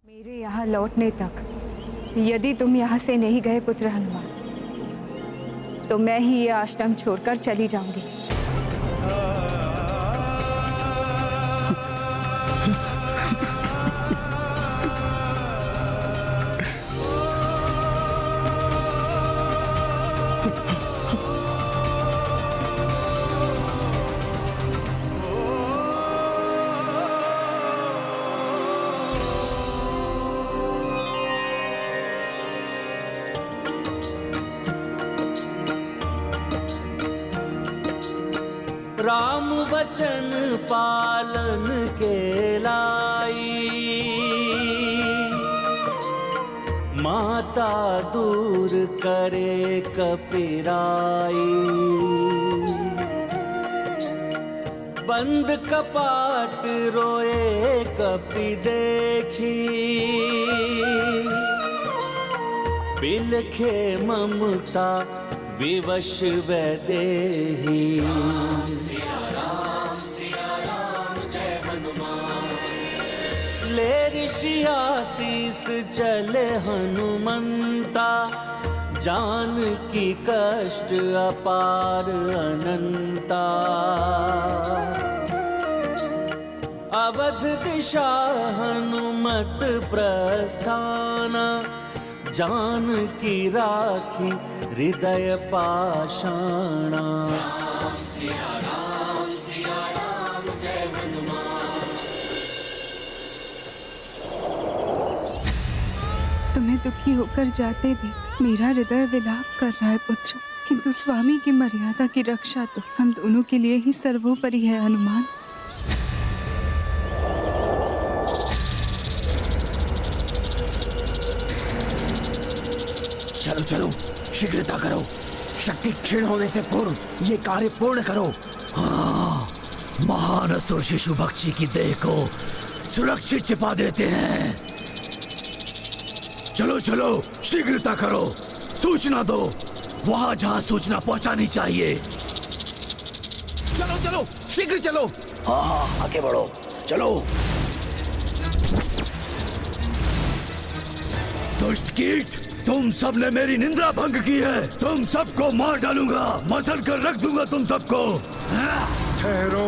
मेरे यहाँ लौटने तक यदि तुम यहाँ से नहीं गए पुत्र हनुमान, तो मैं ही ये आश्रम छोड़कर चली जाऊंगी। राम वचन पालन के लाई, माता दूर करे कपिराई। बंद कपाट रोए कपि देखी, बिलखे ममता विवश वैदेही। सिया राम जय हनुमान। ले ऋषि आशीष चले हनुमंता, जान की कष्ट अपार अनंता। अवध दिशा हनुमत प्रस्थाना, जान की राखी हृदय पाषाणा। सिया राम जय हनुमान। तुम्हें दुखी होकर जाते देख मेरा हृदय विलाप कर रहा है पुत्र, किंतु स्वामी की मर्यादा की रक्षा तो हम दोनों के लिए ही सर्वोपरि है हनुमान। चलो चलो, शीघ्रता करो, शक्ति क्षीण होने से पूर्व ये कार्य पूर्ण करो। हाँ, महान असुर शिशु भक्षी की देह को सुरक्षित छिपा देते हैं। चलो चलो, शीघ्रता करो, सूचना दो वहां जहां सूचना पहुंचानी चाहिए। चलो चलो, शीघ्र चलो। हाँ, आगे बढ़ो, चलो। दुष्ट कीट, तुम सबने मेरी निंदा भंग की है। तुम सबको मार डालूंगा, मसल कर रख दूंगा तुम सबको। ठहरो।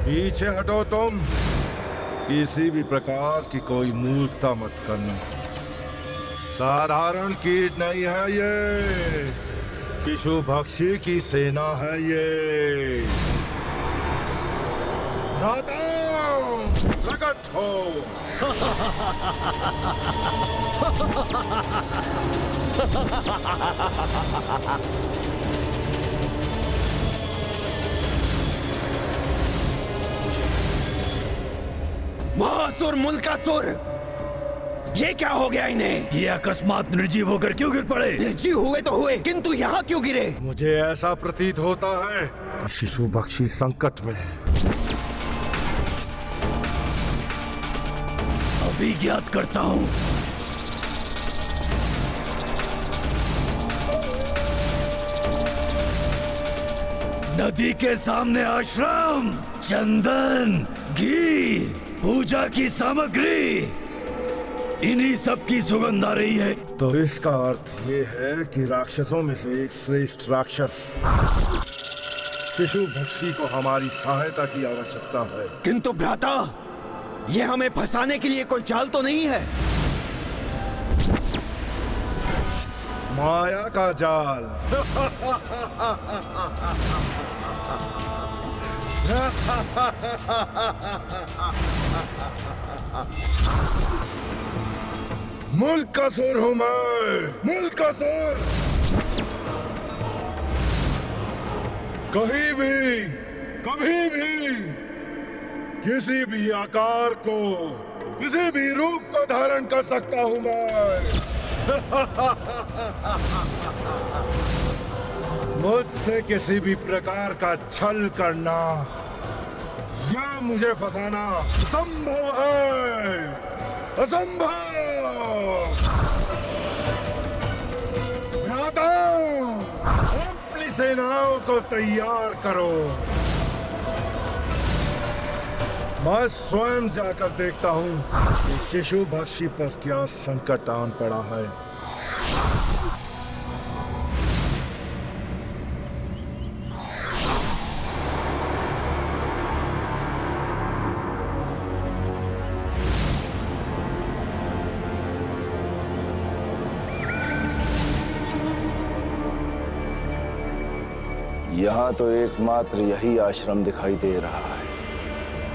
पीछे हटो तुम। किसी भी प्रकार की कोई मूर्खता मत करना। साधारण कीट नहीं है ये, शिशु भक्षी की सेना है ये। भ्राता, प्रकट हो। महासुर, मुल्कासुर, ये क्या हो गया इन्हें? ये अकस्मात निर्जीव होकर क्यों गिर पड़े? निर्जीव हुए तो हुए, किंतु यहाँ क्यों गिरे? मुझे ऐसा प्रतीत होता है कि शिशु भक्षी संकट में है। अभी ज्ञात करता हूँ। नदी के सामने आश्रम, चंदन, घी, पूजा की सामग्री, इन्हीं सब की सुगंध आ रही है। तो इसका अर्थ ये है कि राक्षसों में से एक श्रेष्ठ राक्षस शिशु भक्षी को हमारी सहायता की आवश्यकता है। किंतु भ्राता, ये हमें फंसाने के लिए कोई चाल तो नहीं है? माया का जाल। मुल्कासुर हूँ मैं, मुल्कासुर। कहीं भी, कभी भी, किसी भी आकार को, किसी भी रूप को धारण कर सकता हूँ मैं। मुझसे किसी भी प्रकार का छल करना या मुझे फंसाना असंभव है, असंभव। भ्राता, अपनी सेनाओं को तैयार करो। मैं स्वयं जाकर देखता हूं कि शिशु भक्षी पर क्या संकट आन पड़ा है। यहाँ तो एकमात्र यही आश्रम दिखाई दे रहा है,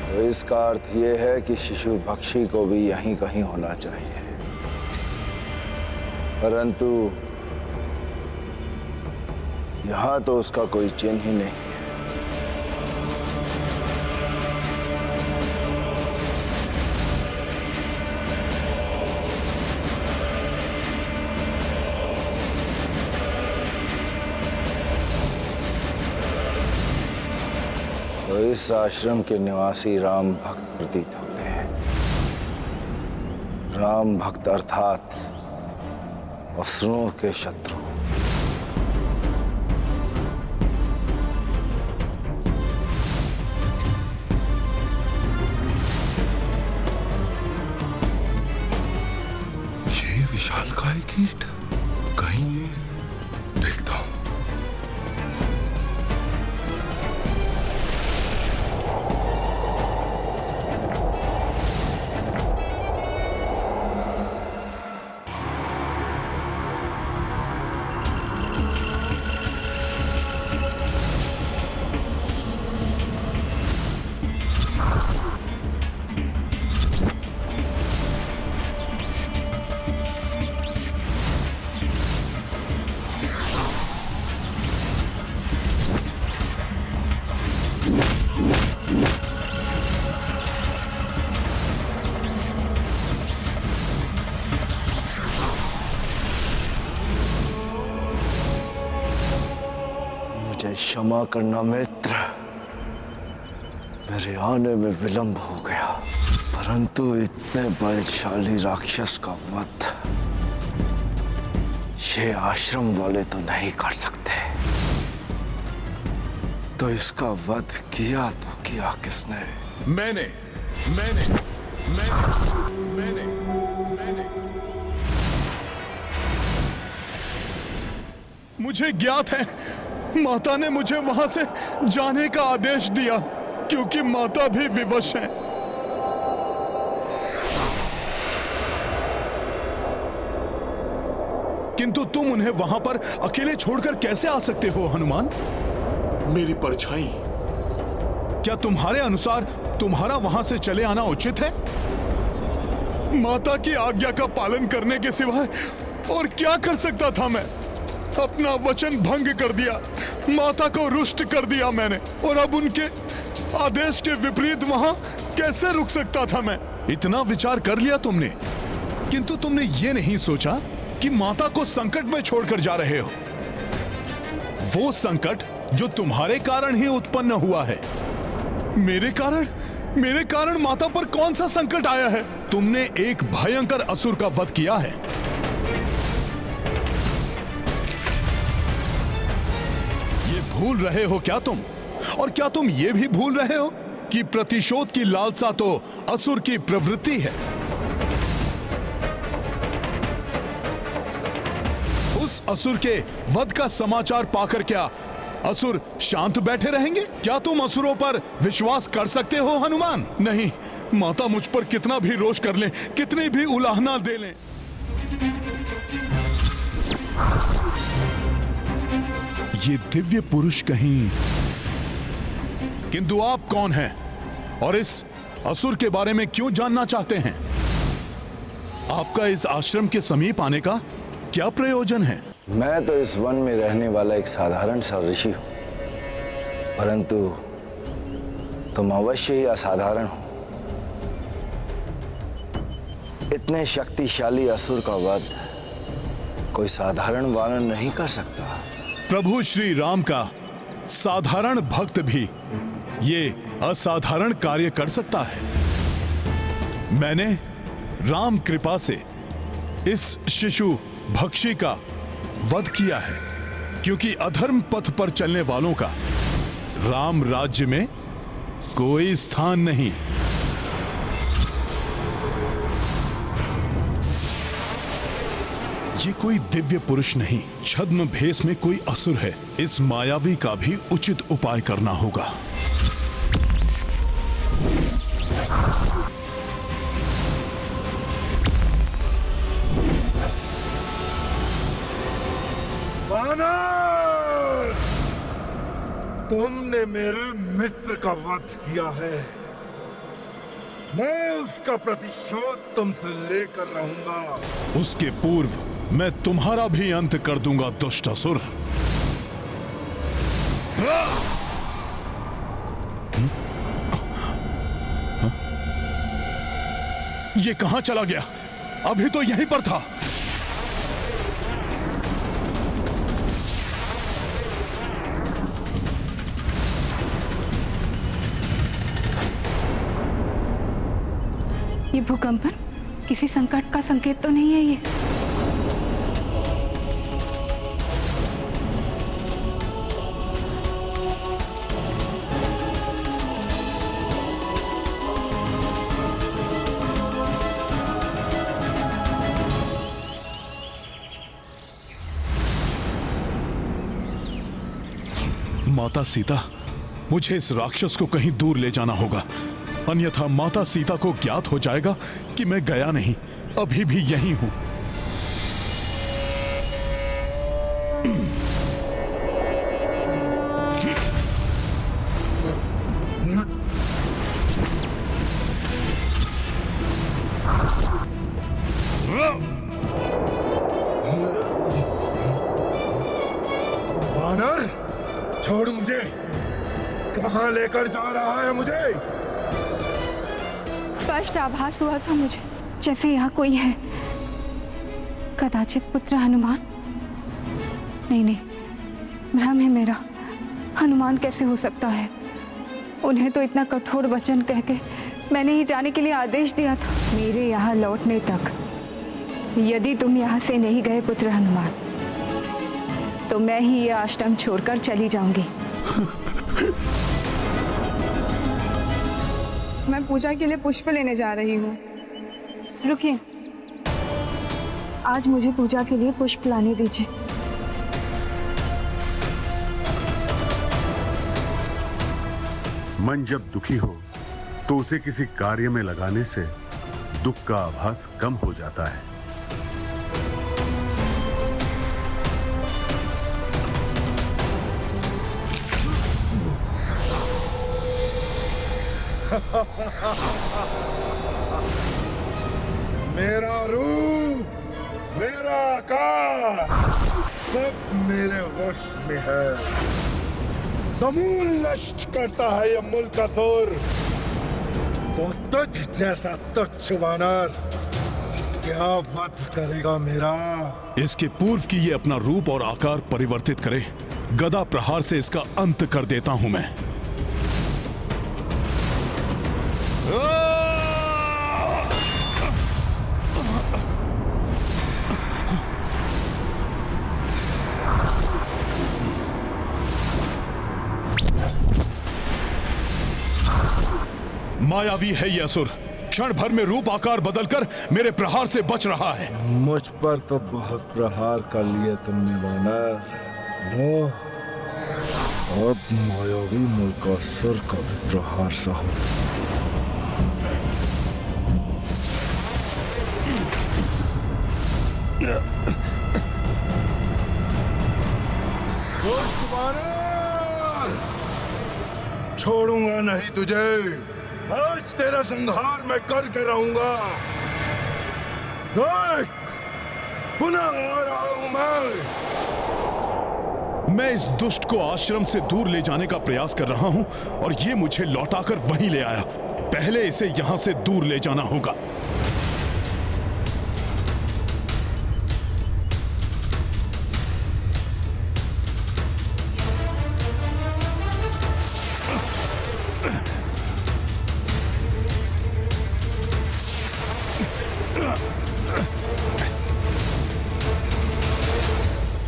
तो इसका अर्थ ये है कि शिशु भक्षी को भी यहीं कहीं होना चाहिए। परंतु यहाँ तो उसका कोई चिन्ह ही नहीं है। तो इस आश्रम के निवासी राम भक्त प्रतीत होते हैं। राम भक्त अर्थात असुरों के शत्रु। ये विशालकाय कीट, कहीं ये देखता हूं। क्षमा करना मित्र, मेरे आने में विलंब हो गया, परंतु इतने बलशाली राक्षस का वध ये आश्रम वाले तो नहीं कर सकते। तो इसका वध किया तो किया किसने? मैंने मैंने मैंने मैंने मैंने मुझे ज्ञात है, माता ने मुझे वहां से जाने का आदेश दिया, क्योंकि माता भी विवश है। किंतु तुम उन्हें वहां पर अकेले छोड़कर कैसे आ सकते हो हनुमान? मेरी परछाई। क्या तुम्हारे अनुसार तुम्हारा वहां से चले आना उचित है? माता की आज्ञा का पालन करने के सिवाय और क्या कर सकता था मैं? अपना वचन भंग कर दिया, माता को रुष्ट कर दिया मैंने, और अब उनके आदेश के विपरीत वहां कैसे रुक सकता था मैं? इतना विचार कर लिया तुमने, किंतु तुमने ये नहीं सोचा कि माता को संकट में छोड़कर जा रहे हो। वो संकट जो तुम्हारे कारण ही उत्पन्न हुआ है। मेरे कारण माता पर कौन सा संकट आया है? तुमने एक भयंकर असुर का वध किया है। भूल रहे हो क्या तुम? और क्या तुम ये भी भूल रहे हो कि प्रतिशोध की लालसा तो असुर की प्रवृत्ति है? उस असुर के वध का समाचार पाकर क्या असुर शांत बैठे रहेंगे? क्या तुम असुरों पर विश्वास कर सकते हो हनुमान? नहीं, माता मुझ पर कितना भी रोष कर ले, कितनी भी उलाहना दे लें, ये दिव्य पुरुष कहीं। किंतु आप कौन हैं और इस असुर के बारे में क्यों जानना चाहते हैं? आपका इस आश्रम के समीप आने का क्या प्रयोजन है? मैं तो इस वन में रहने वाला एक साधारण सा ऋषि हूं, परंतु तुम अवश्य ही असाधारण हो। इतने शक्तिशाली असुर का वध कोई साधारण वानर नहीं कर सकता। प्रभु श्री राम का साधारण भक्त भी ये असाधारण कार्य कर सकता है। मैंने राम कृपा से इस शिशु भक्षी का वध किया है, क्योंकि अधर्म पथ पर चलने वालों का राम राज्य में कोई स्थान नहीं। ये कोई दिव्य पुरुष नहीं, छद्म भेष में कोई असुर है। इस मायावी का भी उचित उपाय करना होगा। वानर, तुमने मेरे मित्र का वध किया है। मैं उसका प्रतिशोध तुमसे लेकर रहूंगा। उसके पूर्व मैं तुम्हारा भी अंत कर दूंगा दुष्ट असुर। ये कहां चला गया? अभी तो यहीं पर था। ये भूकंपन किसी संकट का संकेत तो नहीं है ये? माता सीता, मुझे इस राक्षस को कहीं दूर ले जाना होगा, अन्यथा माता सीता को ज्ञात हो जाएगा कि मैं गया नहीं, अभी भी यहीं हूं। वानर, छोड़ मुझे। कहां लेकर जा रहा है मुझे? स्पष्ट आभास हुआ था मुझे जैसे यहाँ कोई है। कदाचित पुत्र हनुमान? नहीं नहीं, भ्रम है मेरा। हनुमान कैसे हो सकता है? उन्हें तो इतना कठोर वचन कह के मैंने ही जाने के लिए आदेश दिया था। मेरे यहाँ लौटने तक यदि तुम यहाँ से नहीं गए पुत्र हनुमान, तो मैं ही ये आश्रम छोड़कर चली जाऊंगी। मैं पूजा के लिए पुष्प लेने जा रही हूँ। रुकिए, आज मुझे पूजा के लिए पुष्प लाने दीजिए। मन जब दुखी हो तो उसे किसी कार्य में लगाने से दुख का आभास कम हो जाता है। मेरा रूप, मेरा आकार सब मेरे वश में है। समूल नष्ट करता है ये मुल्क असुर। वो तुझ जैसा तुच्छ वानर क्या वध करेगा मेरा? इसके पूर्व की ये अपना रूप और आकार परिवर्तित करे, गदा प्रहार से इसका अंत कर देता हूं मैं। मायावी है ये असुर, क्षण भर में रूप आकार बदलकर मेरे प्रहार से बच रहा है। मुझ पर तो बहुत प्रहार कर लिए तुमने वानर। लो, अब मायावी मुल्कासुर का भी प्रहार सहो। छोड़ूंगा नहीं तुझे। आज तेरा संहार मैं करके रहूंगा। देख, पुनः आ रहा हूं मैं इस दुष्ट को आश्रम से दूर ले जाने का प्रयास कर रहा हूं और ये मुझे लौटाकर वहीं ले आया। पहले इसे यहां से दूर ले जाना होगा।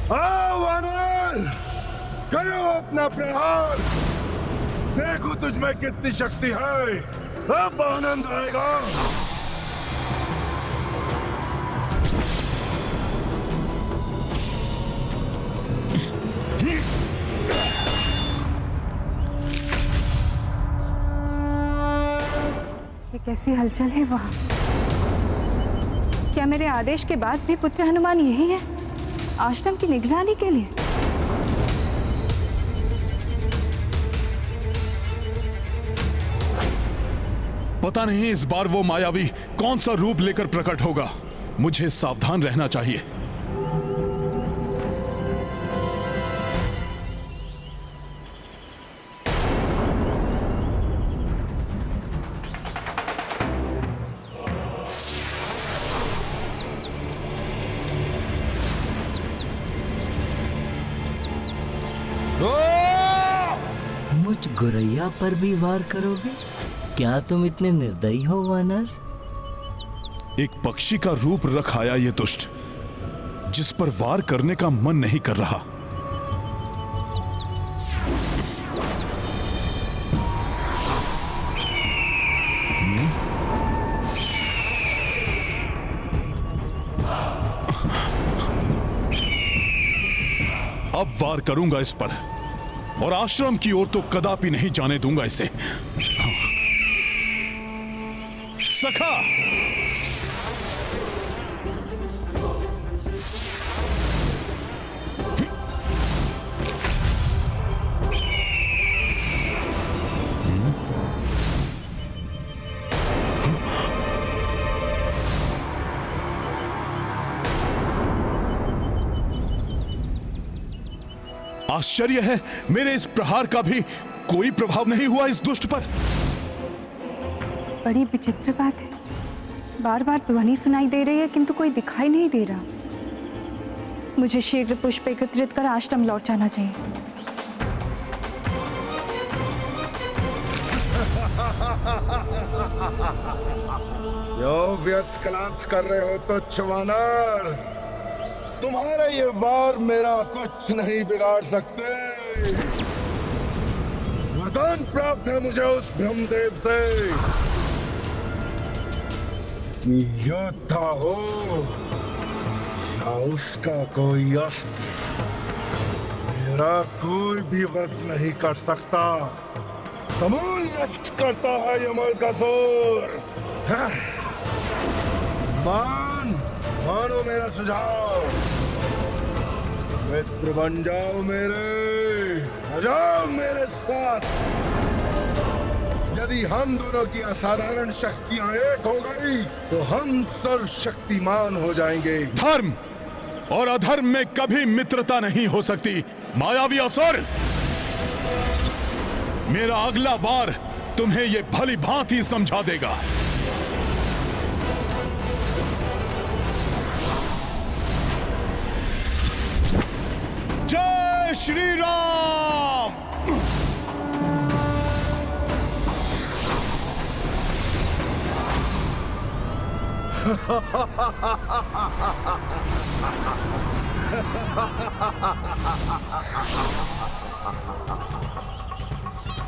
आओ वानर, करो अपना प्रहार। देखो तुझ में कितनी शक्ति है, अब आनंद आएगा। ये कैसी हलचल है वहाँ? क्या मेरे आदेश के बाद भी पुत्र हनुमान यही है आश्रम की निगरानी के लिए? पता नहीं इस बार वो मायावी कौन सा रूप लेकर प्रकट होगा। मुझे सावधान रहना चाहिए। मुझ गुरैया पर भी वार करोगे? क्या तुम इतने निर्दयी हो वानर? एक पक्षी का रूप रख आया ये दुष्ट, जिस पर वार करने का मन नहीं कर रहा। अब वार करूंगा इस पर, और आश्रम की ओर तो कदापि नहीं जाने दूंगा इसे। सखा, आश्चर्य है, मेरे इस प्रहार का भी कोई प्रभाव नहीं हुआ इस दुष्ट पर। बड़ी विचित्र बात है, बार बार ध्वनि सुनाई दे रही है किंतु कोई दिखाई नहीं दे रहा। मुझे शीघ्र पुष्प एकत्रित कर आश्रम लौट जाना चाहिए। क्यों व्यर्थ कलांत कर रहे हो तुच्छ वानर? तुम्हारे ये वार मेरा कुछ नहीं बिगाड़ सकते। वरदान प्राप्त है मुझे उस ब्रह्मदेव से, योद्धा हो या उसका कोई अस्त्र, मेरा कोई भी वध नहीं कर सकता। समूल नष्ट करता है यमल का जोर। मानो मेरा सुझाव, मित्र बन जाओ मेरे, आ जाओ मेरे साथ। यदि हम दोनों की असाधारण शक्तियां एक हो गई तो हम सर्वशक्तिमान हो जाएंगे। धर्म और अधर्म में कभी मित्रता नहीं हो सकती, मायावी असुर। मेरा अगला वार तुम्हें ये भली भांति समझा देगा। जय श्री राम।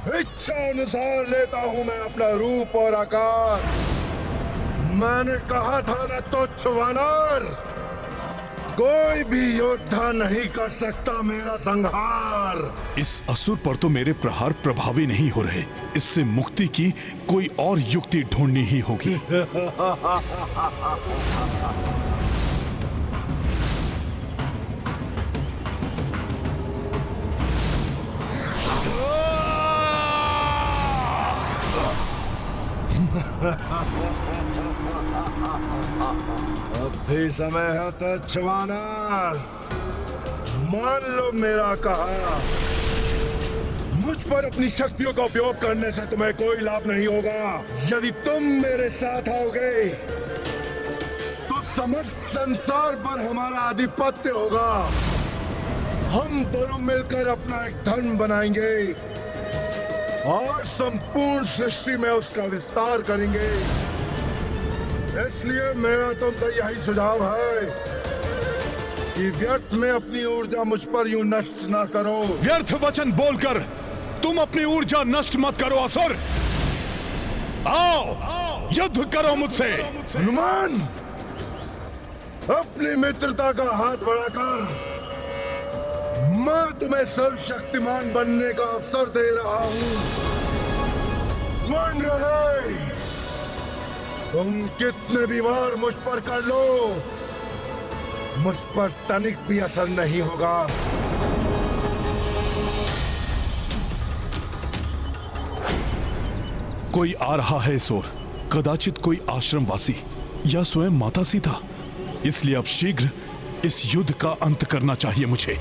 इच्छा अनुसार लेता हूं मैं अपना रूप और आकार। मैंने कहा था न तुच्छ वानर, कोई भी योद्धा नहीं कर सकता मेरा संहार। इस असुर पर तो मेरे प्रहार प्रभावी नहीं हो रहे। इससे मुक्ति की कोई और युक्ति ढूंढनी ही होगी। अब भी समय है तुच्छ वानर, मान लो मेरा कहा। मुझ पर अपनी शक्तियों का उपयोग करने से तुम्हें कोई लाभ नहीं होगा। यदि तुम मेरे साथ आओगे तो समस्त संसार पर हमारा आधिपत्य होगा। हम दोनों मिलकर अपना एक धन बनाएंगे और संपूर्ण सृष्टि में उसका विस्तार करेंगे। इसलिए मेरा तुमसे यही सुझाव है कि व्यर्थ में अपनी ऊर्जा मुझ पर यूं नष्ट ना करो। व्यर्थ वचन बोलकर तुम अपनी ऊर्जा नष्ट मत करो असुर। आओ युद्ध करो मुझसे। हनुमान, अपनी मित्रता का हाथ बढ़ाकर मैं तुम्हें सर्वशक्तिमान बनने का अवसर दे रहा हूं। मान रहे, तुम कितने भी वार मुझ पर कर लो, मुझ पर तनिक भी असर नहीं होगा। कोई आ रहा है इस ओर, कदाचित कोई आश्रमवासी या स्वयं माता सीता। इसलिए अब शीघ्र इस युद्ध का अंत करना चाहिए मुझे।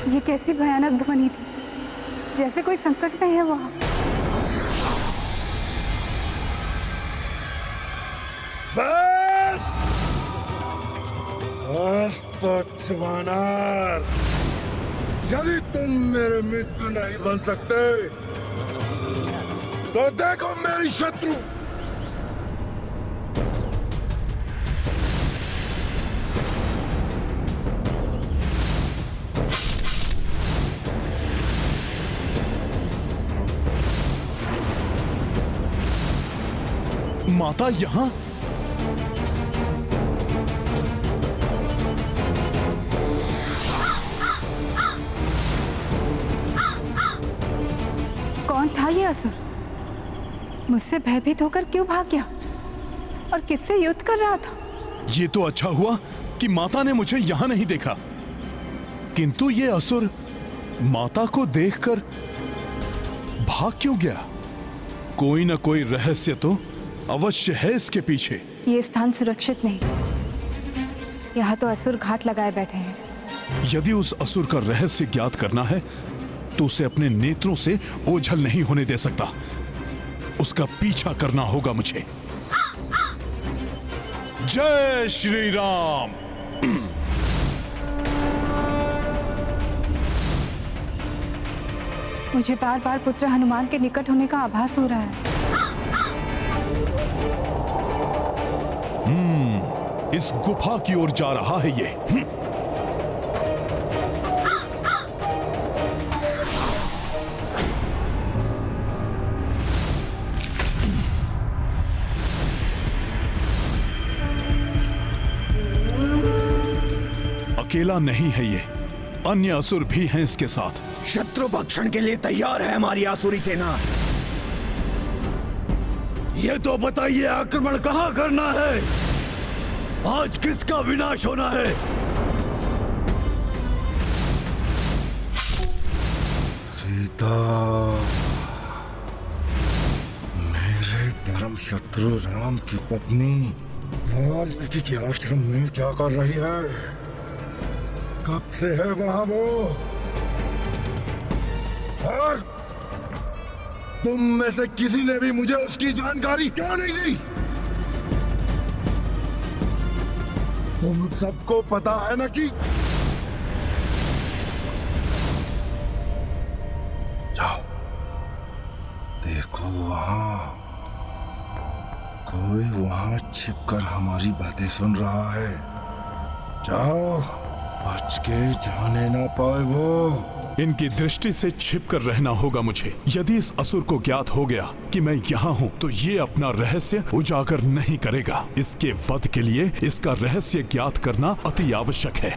ये कैसी भयानक ध्वनि थी, जैसे कोई संकट में है वहां। बस बस तो चवानार, यदि तुम मेरे मित्र नहीं बन सकते तो देखो मेरी शत्रु। माता यहां? कौन था ये असुर? मुझसे भयभीत होकर क्यों भाग गया और किससे युद्ध कर रहा था? ये तो अच्छा हुआ कि माता ने मुझे यहां नहीं देखा, किंतु ये असुर माता को देखकर भाग क्यों गया? कोई ना कोई रहस्य तो अवश्य है इसके पीछे। ये स्थान सुरक्षित नहीं, यहाँ तो असुर घात लगाए बैठे हैं। यदि उस असुर का रहस्य ज्ञात करना है तो उसे अपने नेत्रों से ओझल नहीं होने दे सकता। उसका पीछा करना होगा मुझे। जय श्री राम। मुझे बार बार पुत्र हनुमान के निकट होने का आभास हो रहा है। इस गुफा की ओर जा रहा है ये। अकेला नहीं है ये, अन्य असुर भी हैं इसके साथ। शत्रु भक्षण के लिए तैयार है हमारी आसुरी सेना। ये तो बताइए आक्रमण कहां करना है? आज किसका विनाश होना है? सीता, मेरे धर्म शत्रु राम की पत्नी वाल्मीकि के आश्रम में क्या कर रही है? कब से है वहां वो? और तुम में से किसी ने भी मुझे उसकी जानकारी क्यों नहीं दी? तुम सबको पता है ना कि जाओ देखो, वहां कोई वहां छिपकर हमारी बातें सुन रहा है। जाओ, बच के जाने ना पाए वो। इनकी दृष्टि से छिपकर रहना होगा मुझे। यदि इस असुर को ज्ञात हो गया कि मैं यहाँ हूँ तो ये अपना रहस्य उजागर नहीं करेगा। इसके वध के लिए इसका रहस्य ज्ञात करना अति आवश्यक है।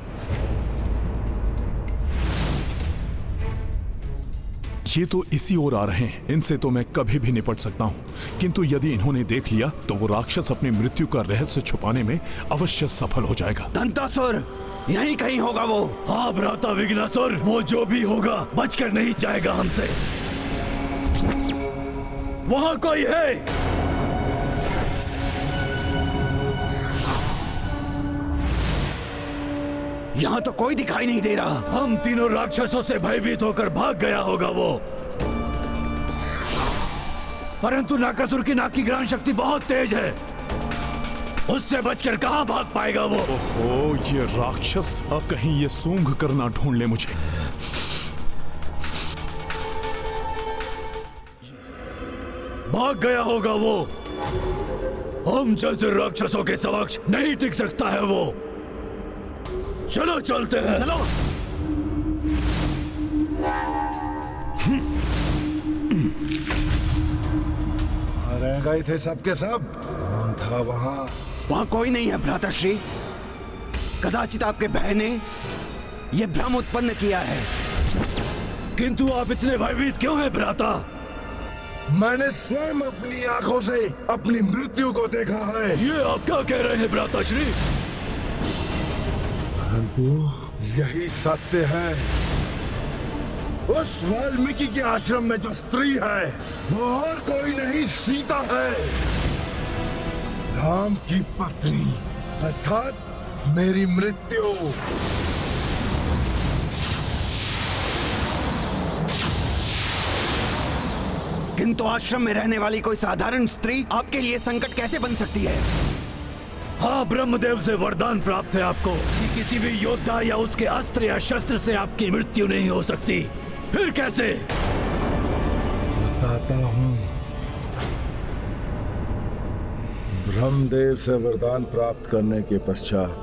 ये तो इसी ओर आ रहे हैं, इनसे तो मैं कभी भी निपट सकता हूँ, किंतु यदि इन्होंने देख लिया तो वो राक्षस अपनी मृत्यु का रहस्य छुपाने में अवश्य सफल हो जाएगा। दंतासुर यहीं कहीं होगा वो। हाँ भ्राता विघ्नासुर, वो जो भी होगा बचकर नहीं जाएगा हमसे। वहां कोई है? यहाँ तो कोई दिखाई नहीं दे रहा। हम तीनों राक्षसों से भयभीत होकर भाग गया होगा वो। परंतु नाकासुर की नाक की ग्रहण शक्ति बहुत तेज है, उससे बचकर कहां भाग पाएगा वो। ओहो, ये राक्षस अब कहीं ये सूंघ कर ना ढूंढ ले मुझे। भाग गया होगा वो। हम जैसे राक्षसों के समक्ष नहीं टिक सकता है वो। चलो चलते हैं। चलो। रह गए थे सबके सब। कौन था वहां कोई नहीं है भ्राताश्री। कदाचित आपके भय ने यह भ्रम उत्पन्न किया है। किंतु आप इतने भयभीत क्यों हैं भ्राता? मैंने स्वयं अपनी आंखों से अपनी मृत्यु को देखा है। ये आप क्या कह रहे हैं भ्राताश्री? परंतु यही सत्य है। उस वाल्मीकि के आश्रम में जो स्त्री है वो और कोई नहीं, सीता है, राम की पत्नी, अर्थात मेरी मृत्यु। किंतु आश्रम में रहने वाली कोई साधारण स्त्री आपके लिए संकट कैसे बन सकती है? हाँ, ब्रह्मदेव से वरदान प्राप्त है आपको कि किसी भी योद्धा या उसके अस्त्र या शस्त्र से आपकी मृत्यु नहीं हो सकती। फिर कैसे? बताता हूँ। ब्रह्मदेव से वरदान प्राप्त करने के पश्चात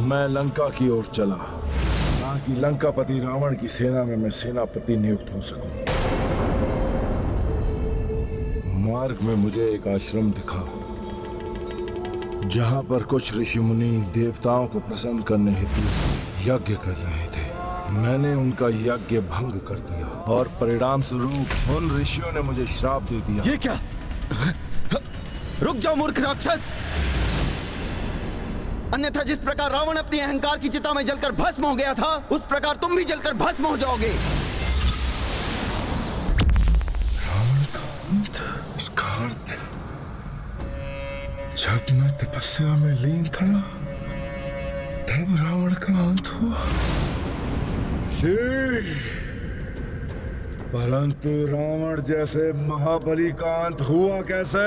मैं लंका की ओर चला, ताकि लंकापति रावण की सेना में मैं सेनापति नियुक्त हो सकूं। मार्ग में मुझे एक आश्रम दिखा, जहां पर कुछ ऋषि मुनि देवताओं को प्रसन्न करने हेतु यज्ञ कर रहे थे। मैंने उनका यज्ञ भंग कर दिया और परिणाम स्वरूप उन ऋषियों ने मुझे श्राप दे दिया। ये क्या? रुक जाओ मूर्ख राक्षस! अन्यथा जिस प्रकार रावण अपनी अहंकार की चिता में जलकर भस्म हो गया था, उस प्रकार तुम भी जलकर भस्म हो जाओगे। रावण का अंत? इसका अर्थ जब मैं तपस्या में लीन था तब रावण का अंत हुआ। परंतु रावण जैसे महाबली का अंत हुआ कैसे?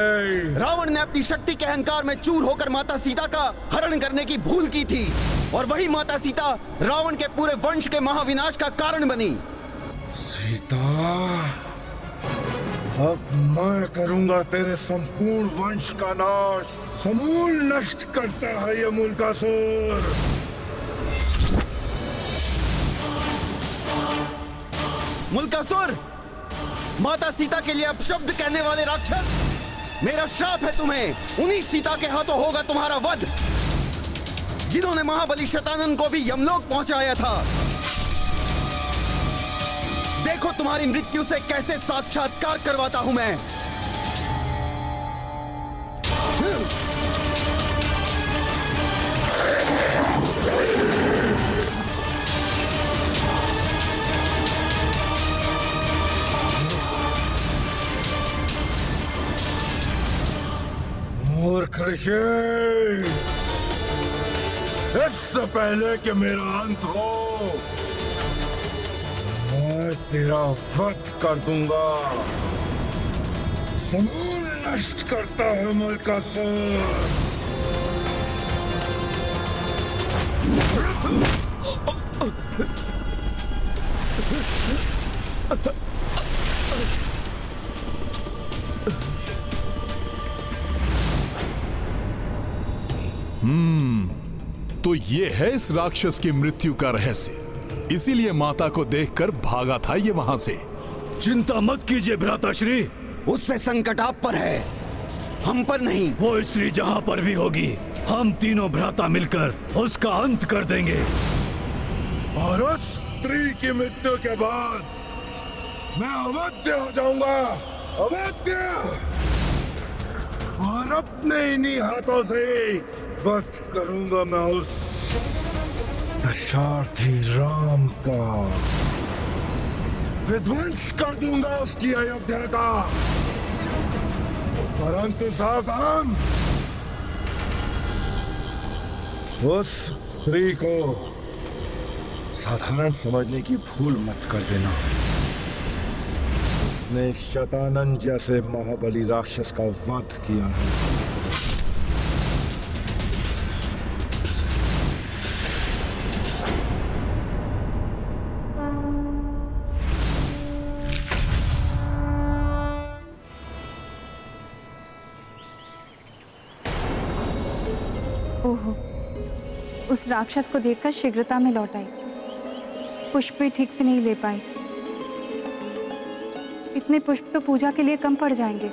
रावण ने अपनी शक्ति के अहंकार में चूर होकर माता सीता का हरण करने की भूल की थी, और वही माता सीता रावण के पूरे वंश के महाविनाश का कारण बनी। सीता, अब मैं करूंगा तेरे संपूर्ण वंश का नाश। समूल नष्ट करता है ये मूलकासुर। मूलकासुर, माता सीता के लिए अपशब्द कहने वाले राक्षस, मेरा श्राप है तुम्हें। उन्हीं सीता के हाथों होगा तुम्हारा वध, जिन्होंने महाबली शतानन को भी यमलोक पहुंचाया था। देखो तुम्हारी मृत्यु से कैसे साक्षात्कार करवाता हूं मैं। मूर्ख ऋषि, इससे पहले कि मेरा अंत हो, मैं तेरा वध कर दूंगा। समूल नष्ट करता है मूलकासुर। तो ये है इस राक्षस की मृत्यु का रहस्य। इसीलिए माता को देखकर भागा था ये वहां से। चिंता मत कीजिए भ्राताश्री, उससे संकट आप पर है, हम पर नहीं। वो स्त्री जहां पर भी होगी, हम तीनों भ्राता मिलकर उसका अंत कर देंगे। और उस स्त्री की मृत्यु के बाद मैं अवध्य हो जाऊंगा, अवध्य, और अपने इन्हीं हाथों से वध करूंगा मैं उस दशार्थी राम का। विध्वंस कर दूंगा उसकी अयोध्या का। परंतु सावधान, उस स्त्री को साधारण समझने की भूल मत कर देना। उसने शतानंद जैसे महाबली राक्षस का वध किया है। ओहो, उस राक्षस को देखकर शीघ्रता में लौट आई। पुष्प भी ठीक से नहीं ले पाई। इतने पुष्प तो पूजा के लिए कम पड़ जाएंगे।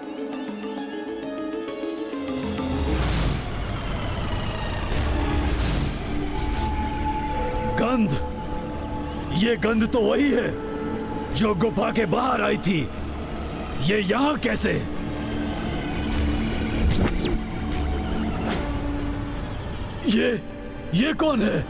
गंध, ये गंध तो वही है जो गुफा के बाहर आई थी। ये यहां कैसे? ये कौन है?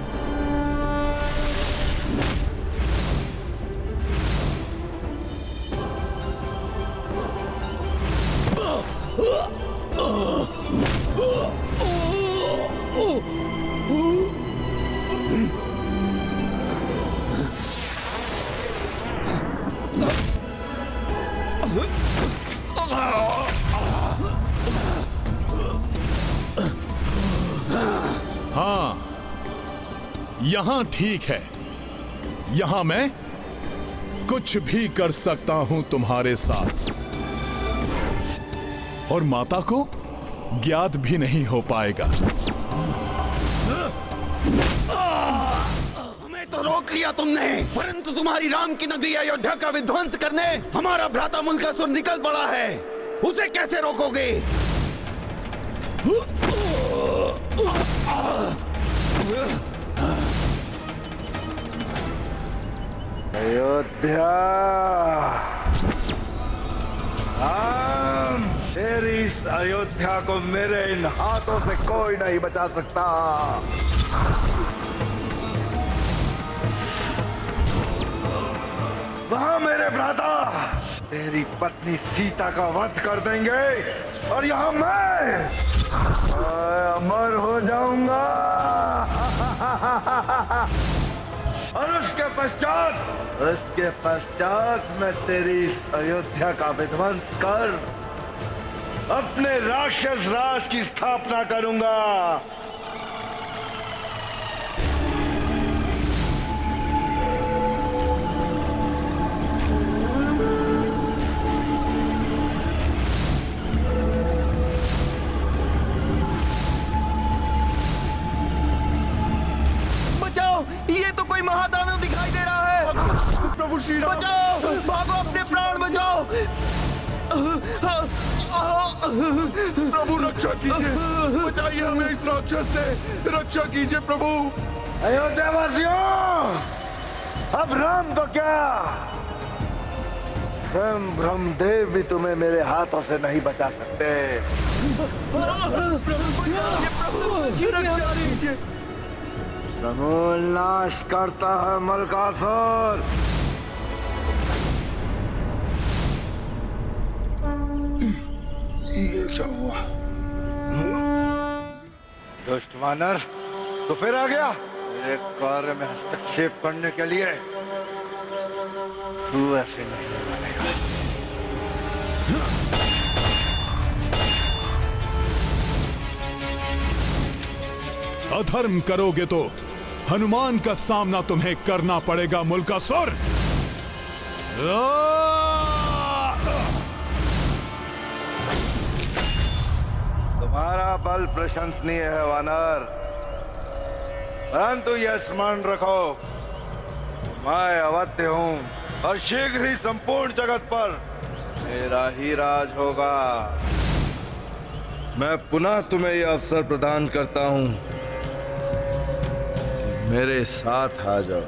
हाँ, यहां ठीक है। यहां मैं कुछ भी कर सकता हूं तुम्हारे साथ, और माता को ज्ञात भी नहीं हो पाएगा। हमें तो रोक लिया तुमने, परंतु तुम्हारी राम की नगरी अयोध्या का विध्वंस करने हमारा भ्राता मुल्कासुर निकल पड़ा है। उसे कैसे रोकोगे? अयोध्या, तेरी इस अयोध्या को मेरे इन हाथों से कोई नहीं बचा सकता। वहां मेरे भ्राता तेरी पत्नी सीता का वध कर देंगे, और यहाँ मैं अमर हो जाऊंगा। और उसके पश्चात मैं तेरी इस अयोध्या का विध्वंस कर अपने राक्षस राज की स्थापना करूंगा। ये तो कोई महादानव दिखाई दे रहा है। प्रभु श्री राम, बचाओ, भागो, अपने प्राण बचाओ। प्रभु रक्षा कीजिए, बचाइए हमें इस राक्षस से, रक्षा कीजिए प्रभु। अयोध्या वासियों, अब राम तो क्या, स्वयं ब्रह्मदेव भी तुम्हें मेरे हाथों से नहीं बचा सकते। समूल नाश करता है मलकासुर। ये क्या हुआ? दुष्ट वानर, तो फिर आ गया मेरे कार्य में हस्तक्षेप करने के लिए। तू ऐसे नहीं बनेगा। अधर्म करोगे तो हनुमान का सामना तुम्हें करना पड़ेगा मुल्कासुर। तुम्हारा बल प्रशंसनीय है वानर, परंतु यह स्मरण रखो, मैं अवध्य हूं और शीघ्र ही संपूर्ण जगत पर मेरा ही राज होगा। मैं पुनः तुम्हें यह अवसर प्रदान करता हूं, मेरे साथ आ जाओ।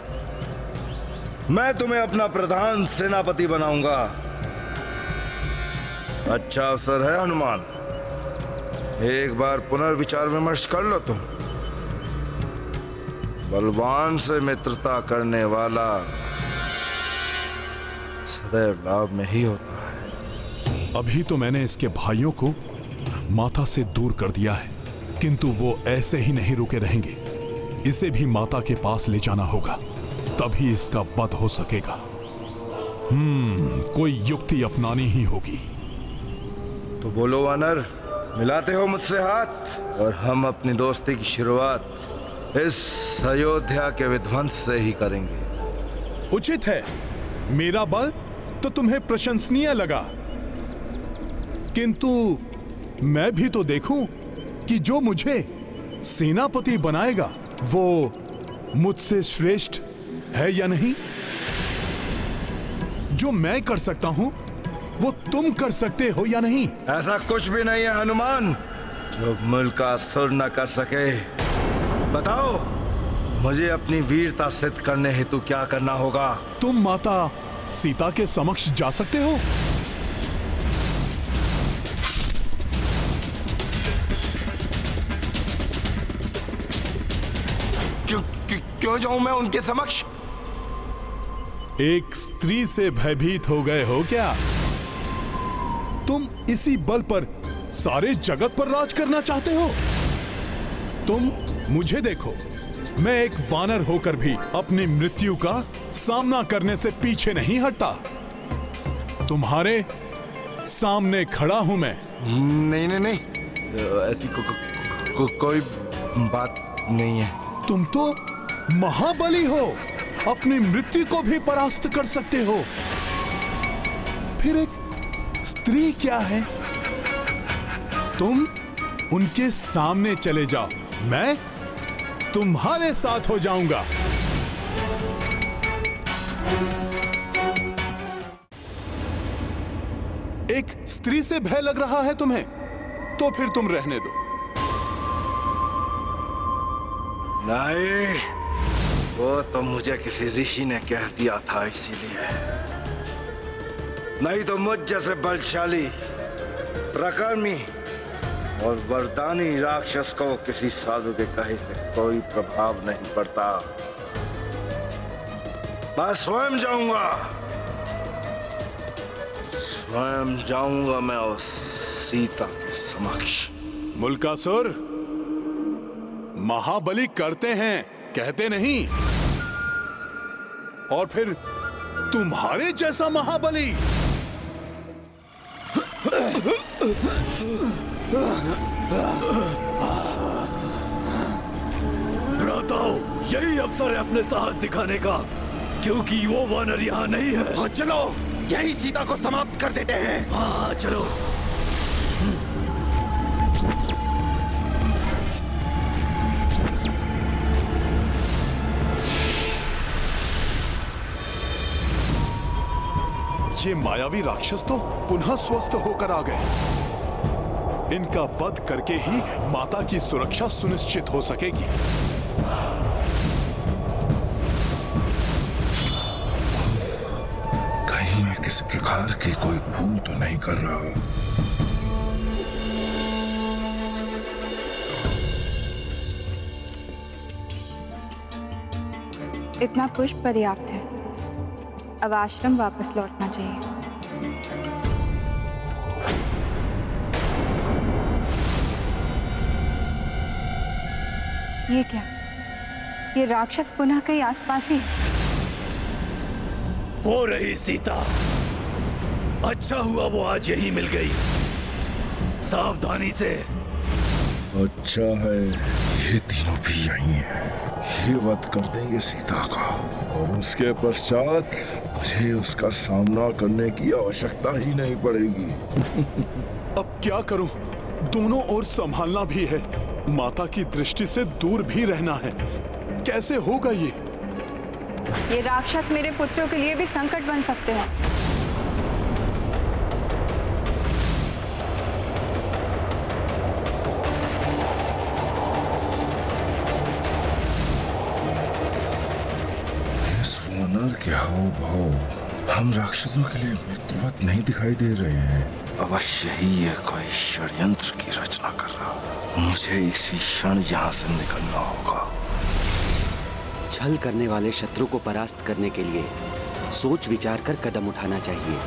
मैं तुम्हें अपना प्रधान सेनापति बनाऊंगा। अच्छा अवसर है हनुमान, एक बार पुनर्विचार विमर्श कर लो तुम। बलवान से मित्रता करने वाला सदैव लाभ में ही होता है। अभी तो मैंने इसके भाइयों को माता से दूर कर दिया है, किंतु वो ऐसे ही नहीं रुके रहेंगे। इसे भी माता के पास ले जाना होगा, तभी इसका वध हो सकेगा। कोई युक्ति अपनानी ही होगी। तो बोलो वानर, मिलाते हो मुझसे हाथ और हम अपनी दोस्ती की शुरुआत इस अयोध्या के विध्वंस से ही करेंगे। उचित है। मेरा बल तो तुम्हें प्रशंसनीय लगा, किंतु मैं भी तो देखूं कि जो मुझे सेनापति बनाएगा वो मुझसे श्रेष्ठ है या नहीं। जो मैं कर सकता हूं वो तुम कर सकते हो या नहीं। ऐसा कुछ भी नहीं है हनुमान जो मुल्कासुर न कर सके। बताओ, मुझे अपनी वीरता सिद्ध करने हेतु क्या करना होगा? तुम माता सीता के समक्ष जा सकते हो। क्यों जाऊं मैं उनके समक्ष? एक स्त्री से भयभीत हो गए हो क्या? तुम इसी बल पर सारे जगत पर राज करना चाहते हो? तुम मुझे देखो, मैं एक वानर होकर भी अपनी मृत्यु का सामना करने से पीछे नहीं हटता। तुम्हारे सामने खड़ा हूं मैं। नहीं नहीं नहीं, ऐसी कोई बात नहीं है। तुम तो महाबली हो, अपनी मृत्यु को भी परास्त कर सकते हो। फिर एक स्त्री क्या है? तुम उनके सामने चले जाओ, मैं तुम्हारे साथ हो जाऊंगा। एक स्त्री से भय लग रहा है तुम्हें, तो फिर तुम रहने दो। नहीं, वो तो मुझे किसी ऋषि ने कह दिया था, इसीलिए। नहीं तो मुझ जैसे बलशाली, प्रकर्मी और वरदानी राक्षस को किसी साधु के कहे से कोई प्रभाव नहीं पड़ता। मैं स्वयं जाऊंगा, स्वयं जाऊंगा मैं उस सीता के समक्ष। मुल्कासुर, महाबली करते हैं, कहते नहीं। और फिर तुम्हारे जैसा महाबली। भ्राताओं, यही अवसर है अपने साहस दिखाने का, क्योंकि वो वानर यहाँ नहीं है। हाँ, चलो यही सीता को समाप्त कर देते हैं। हाँ चलो। ये मायावी राक्षस तो पुनः स्वस्थ होकर आ गए। इनका वध करके ही माता की सुरक्षा सुनिश्चित हो सकेगी। कहीं मैं किसी प्रकार की कोई भूल तो नहीं कर रहा? इतना पुष्प पर्याप्त है, अब आश्रम वापस लौटना चाहिए। ये क्या? ये राक्षस पुनः कहीं आसपास ही है। हो रही सीता, अच्छा हुआ वो आज यही मिल गई। सावधानी से। अच्छा है, ये तीनों भी यही हैं। ये वध कर देंगे सीता का, और उसके पश्चात मुझे उसका सामना करने की आवश्यकता ही नहीं पड़ेगी। अब क्या करूं? दोनों ओर संभालना भी है, माता की दृष्टि से दूर भी रहना है। कैसे होगा ये? ये राक्षस मेरे पुत्रों के लिए भी संकट बन सकते हैं। इस वानर के हाव भाव हम राक्षसों के लिए मृत्युवत नहीं दिखाई दे रहे हैं। अवश्य ही ये कोई षड्यंत्र की रचना कर रहा। मुझे इसी क्षण यहाँ से निकलना होगा। छल करने वाले शत्रु को परास्त करने के लिए सोच विचार कर कदम उठाना चाहिए।